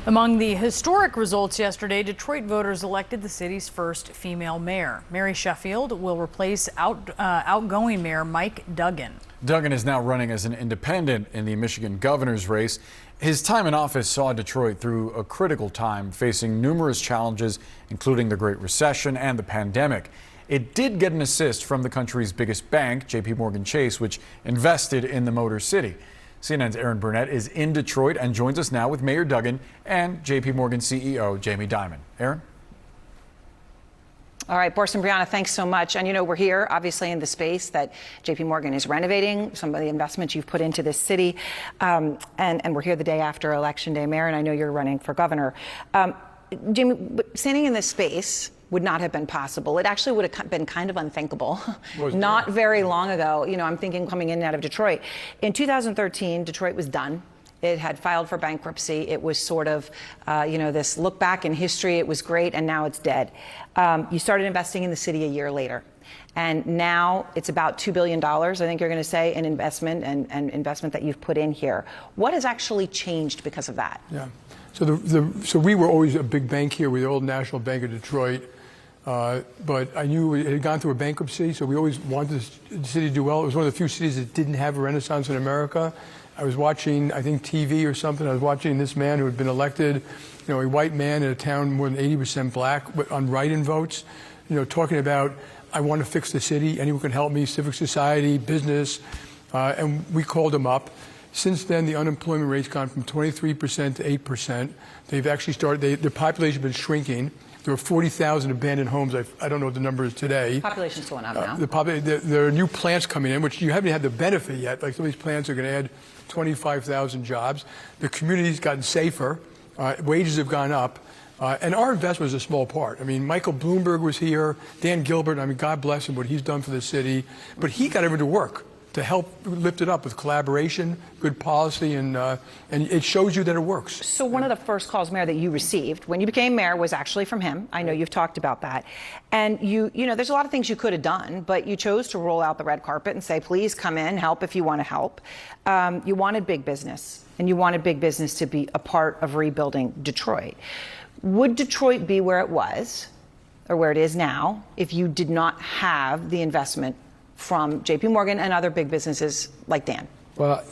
Among the historic results yesterday, Detroit voters elected the city's first female mayor. Mary Sheffield will replace outgoing mayor Mike Duggan. Duggan is now running as an independent in the Michigan governor's race. His time in office saw Detroit through a critical time, facing numerous challenges, including the Great Recession and the pandemic. It did get an assist from the country's biggest bank, JPMorgan Chase, which invested in the Motor City. CNN's Aaron Burnett is in Detroit and joins us now with Mayor Duggan and JPMorgan CEO Jamie Dimon. Aaron? All right, Boris and Brianna, thanks so much. And, you know, we're here, obviously, in the space that JPMorgan is renovating, some of the investments you've put into this city. And we're here the day after Election Day, Mayor, and I know you're running for governor. Jamie, standing in this space would not have been possible. It actually would have been kind of unthinkable not very long ago. You know, I'm thinking coming in and out of Detroit. In 2013, Detroit was done. It had filed for bankruptcy. It was sort of, this look back in history. It was great, and now it's dead. You started investing in the city a year later. And now it's about $2 billion, I think you're going to say, in investment and investment that you've put in here. What has actually changed because of that? Yeah. So we were always a big bank here. We were the old National Bank of Detroit. But I knew it had gone through a bankruptcy, so we always wanted the city to do well. It was one of the few cities that didn't have a renaissance in America. I was watching, I think, TV or something. I was watching this man who had been elected, a white man in a town more than 80% black on write-in votes, talking about, I want to fix the city. Anyone can help me, civic society, business. And we called him up. Since then, the unemployment rate's gone from 23% to 8%. They've actually started, their population has been shrinking. There are 40,000 abandoned homes. I don't know what the number is today. Population's going up now. There are new plants coming in, which you haven't had the benefit yet. Like some of these plants are going to add 25,000 jobs. The community's gotten safer. Wages have gone up. And our investment is a small part. I mean, Michael Bloomberg was here. Dan Gilbert, God bless him, what he's done for the city. But he got everyone to work to help lift it up with collaboration, good policy, and it shows you that it works. So one of the first calls, Mayor, that you received when you became mayor was actually from him. I know you've talked about that. And there's a lot of things you could have done, but you chose to roll out the red carpet and say, please come in, help if you want to help. You wanted big business, and you wanted big business to be a part of rebuilding Detroit. Would Detroit be where it was, or where it is now, if you did not have the investment from JPMorgan and other big businesses like Dan? Well,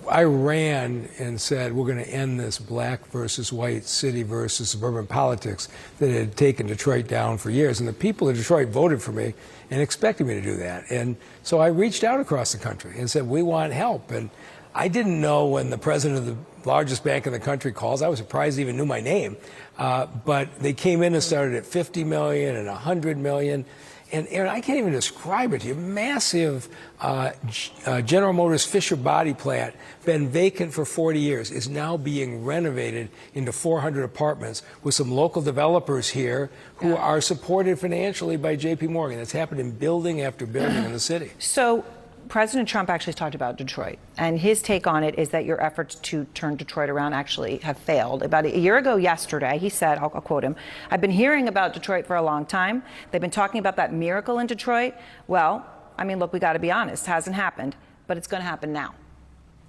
I ran and said we're going to end this black versus white, city versus suburban politics that had taken Detroit down for years. And the people of Detroit voted for me and expected me to do that. And so I reached out across the country and said, we want help. And I didn't know when the president of the largest bank in the country calls. I was surprised he even knew my name. But they came in and started at 50 million and 100 million. And Aaron, I can't even describe it to you. Massive General Motors Fisher Body plant, been vacant for 40 years, is now being renovated into 400 apartments with some local developers here who are supported financially by JPMorgan. It's happened in building after building in the city. So President Trump actually talked about Detroit, and his take on it is that your efforts to turn Detroit around actually have failed. About a year ago yesterday, he said, I'll quote him, "I've been hearing about Detroit for a long time. They've been talking about that miracle in Detroit. Well, look, we got to be honest, it hasn't happened, but it's going to happen now."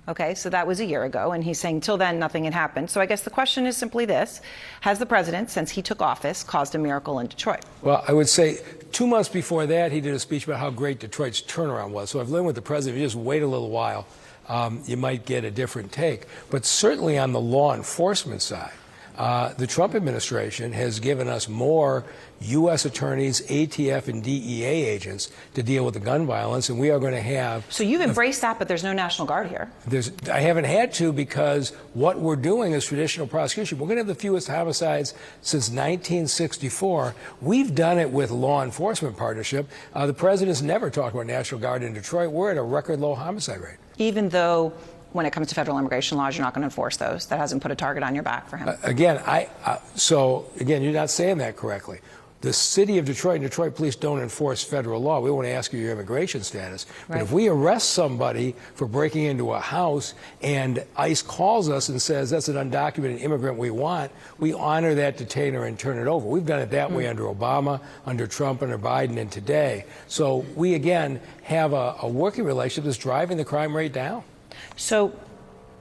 Okay, so that was a year ago, and he's saying till then nothing had happened. So I guess the question is simply this: has the president, since he took office, caused a miracle in Detroit? Well, I would say 2 months before that, he did a speech about how great Detroit's turnaround was. So I've learned with the president, if you just wait a little while, you might get a different take. But certainly on the law enforcement side, the Trump administration has given us more U.S. attorneys, ATF, and DEA agents to deal with the gun violence, and we are going to have... So you've embraced that, but there's no National Guard here. I haven't had to, because what we're doing is traditional prosecution. We're going to have the fewest homicides since 1964. We've done it with law enforcement partnership. The president's never talked about National Guard in Detroit. We're at a record low homicide rate. Even though when it comes to federal immigration laws, you're not going to enforce those. That hasn't put a target on your back for him. Again, you're not saying that correctly. The city of Detroit and Detroit police don't enforce federal law. We won't ask you your immigration status. Right. But if we arrest somebody for breaking into a house and ICE calls us and says that's an undocumented immigrant we want, we honor that detainer and turn it over. We've done it that way under Obama, under Trump, under Biden, and today. So we, again, have a working relationship that's driving the crime rate down. So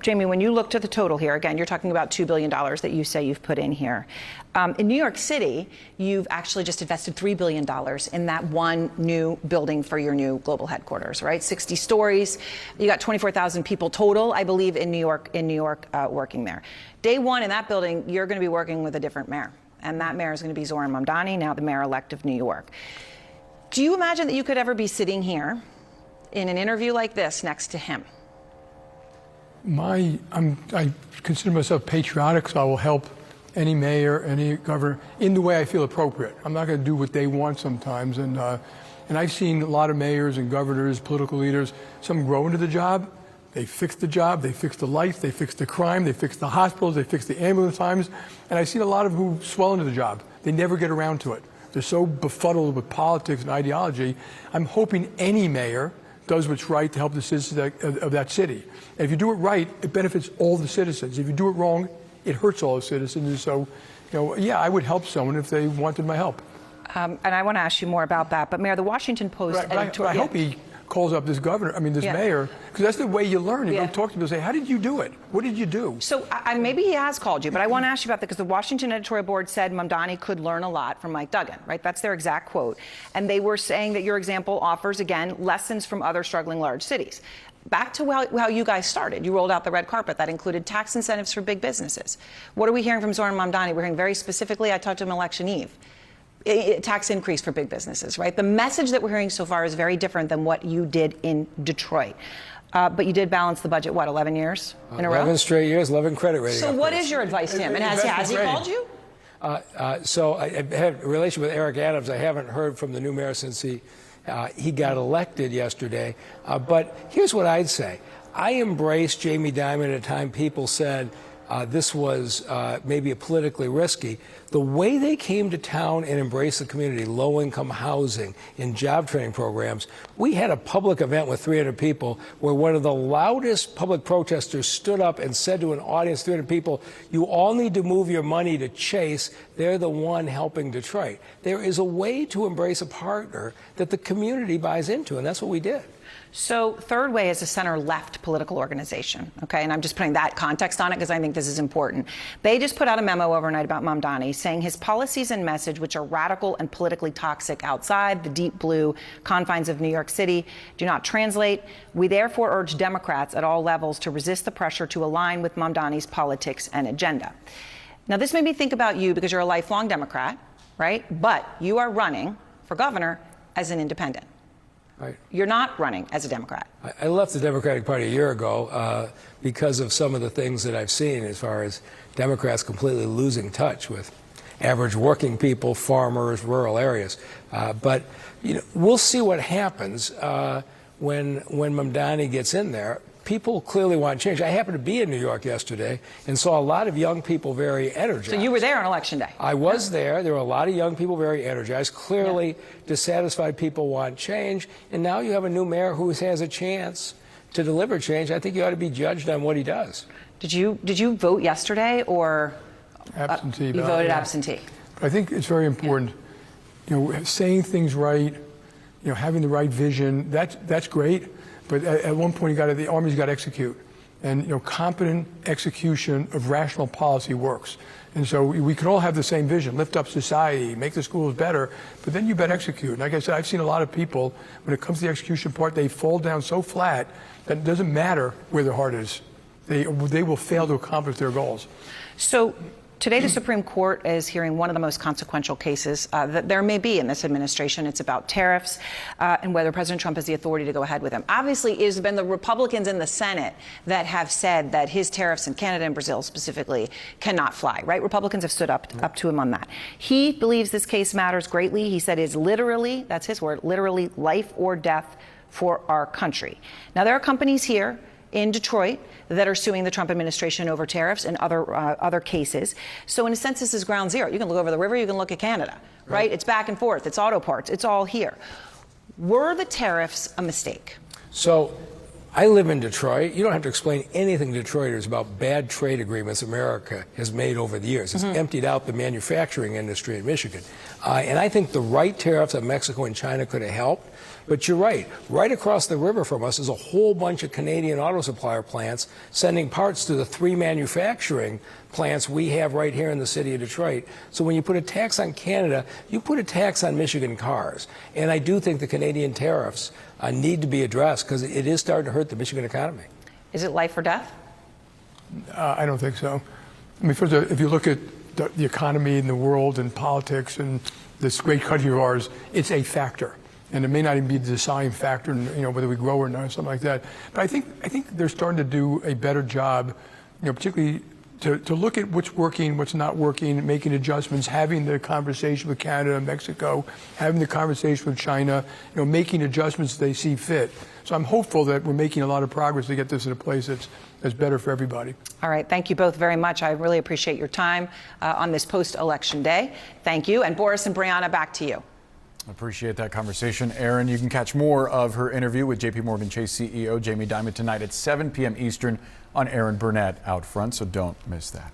Jamie, when you looked at the total here, again, you're talking about $2 billion that you say you've put in here. In New York City, you've actually just invested $3 billion in that one new building for your new global headquarters, right? 60 stories. You got 24,000 people total, I believe, in New York working there. Day one in that building, you're going to be working with a different mayor. And that mayor is going to be Zohran Mamdani, now the mayor-elect of New York. Do you imagine that you could ever be sitting here in an interview like this next to him? I consider myself patriotic, so I will help any mayor, any governor in the way I feel appropriate. I'm not going to do what they want sometimes. And I've seen a lot of mayors and governors, political leaders, some grow into the job. They fix the job, they fix the life, they fix the crime, they fix the hospitals, they fix the ambulance times. And I've seen a lot of who swell into the job. They never get around to it. They're so befuddled with politics and ideology. I'm hoping any mayor does what's right to help the citizens of that city. And if you do it right, it benefits all the citizens. If you do it wrong, it hurts all the citizens. And so, yeah, I would help someone if they wanted my help. And I want to ask you more about that. But Mayor, the Washington Post editorial. I hope he calls up this mayor, because that's the way you learn. You go talk to people and say, how did you do it? What did you do? So maybe he has called you, but I want to ask you about that because the Washington editorial board said Mamdani could learn a lot from Mike Duggan, right? That's their exact quote. And they were saying that your example offers, again, lessons from other struggling large cities. Back to how you guys started. You rolled out the red carpet. That included tax incentives for big businesses. What are we hearing from Zohran Mamdani? We're hearing very specifically, I talked to him election eve, tax increase for big businesses, right? The message that we're hearing so far is very different than what you did in Detroit. But you did balance the budget, 11 years in a row? 11 straight years, 11 credit rating. So what is your advice to him? And has he called you? So I had a relation with Eric Adams. I haven't heard from the new mayor since he got elected yesterday. But here's what I'd say. I embraced Jamie Dimon at a time people said this was maybe politically risky. The way they came to town and embraced the community, low-income housing, in job training programs, we had a public event with 300 people where one of the loudest public protesters stood up and said to an audience, 300 people, you all need to move your money to Chase. They're the one helping Detroit. There is a way to embrace a partner that the community buys into, and that's what we did. So Third Way is a center-left political organization, okay? And I'm just putting that context on it because I think this is important. They just put out a memo overnight about Mamdani saying his policies and message, which are radical and politically toxic outside the deep blue confines of New York City, do not translate. We therefore urge Democrats at all levels to resist the pressure to align with Mamdani's politics and agenda. Now, this made me think about you because you're a lifelong Democrat, right? But you are running for governor as an independent. Right. You're not running as a Democrat. I left the Democratic Party a year ago because of some of the things that I've seen as far as Democrats completely losing touch with average working people, farmers, rural areas. But we'll see what happens when Mamdani gets in there. People clearly want change. I happened to be in New York yesterday and saw a lot of young people very energized. So you were there on Election Day? I was there. There were a lot of young people very energized. Clearly dissatisfied people want change. And now you have a new mayor who has a chance to deliver change. I think you ought to be judged on what he does. Did you vote yesterday or absentee? You voted absentee. I think it's very important. Saying things right, having the right vision. That's great. But at one point, the Army's got to execute. And, competent execution of rational policy works. And so we can all have the same vision, lift up society, make the schools better, but then you better execute. And like I said, I've seen a lot of people, when it comes to the execution part, they fall down so flat that it doesn't matter where their heart is. They will fail to accomplish their goals. So today, the Supreme Court is hearing one of the most consequential cases that there may be in this administration. It's about tariffs and whether President Trump has the authority to go ahead with them. Obviously, it has been the Republicans in the Senate that have said that his tariffs in Canada and Brazil specifically cannot fly, right? Republicans have stood up to him on that. He believes this case matters greatly. He said it's literally, that's his word, literally life or death for our country. Now, there are companies here in Detroit that are suing the Trump administration over tariffs and other cases. So in a sense, this is ground zero. You can look over the river, you can look at Canada, right? It's back and forth, it's auto parts, it's all here. Were the tariffs a mistake? So I live in Detroit. You don't have to explain anything to Detroiters about bad trade agreements America has made over the years. It's emptied out the manufacturing industry in Michigan. And I think the right tariffs that Mexico and China could have helped. But you're right. Right across the river from us is a whole bunch of Canadian auto supplier plants sending parts to the 3 manufacturing plants we have right here in the city of Detroit. So when you put a tax on Canada, you put a tax on Michigan cars. And I do think the Canadian tariffs need to be addressed because it is starting to hurt the Michigan economy. Is it life or death? I don't think so. I mean, first, if you look at the economy and the world and politics and this great country of ours, it's a factor. And it may not even be the deciding factor in, whether we grow or not, or something like that. But I think they're starting to do a better job, particularly to look at what's working, what's not working, making adjustments, having the conversation with Canada and Mexico, having the conversation with China, making adjustments they see fit. So I'm hopeful that we're making a lot of progress to get this in a place that's better for everybody. All right. Thank you both very much. I really appreciate your time on this post-election day. Thank you. And Boris and Brianna, back to you. Appreciate that conversation, Aaron. You can catch more of her interview with JP Morgan Chase CEO Jamie Dimon tonight at 7 p.m. Eastern on Aaron Burnett Out Front, so don't miss that.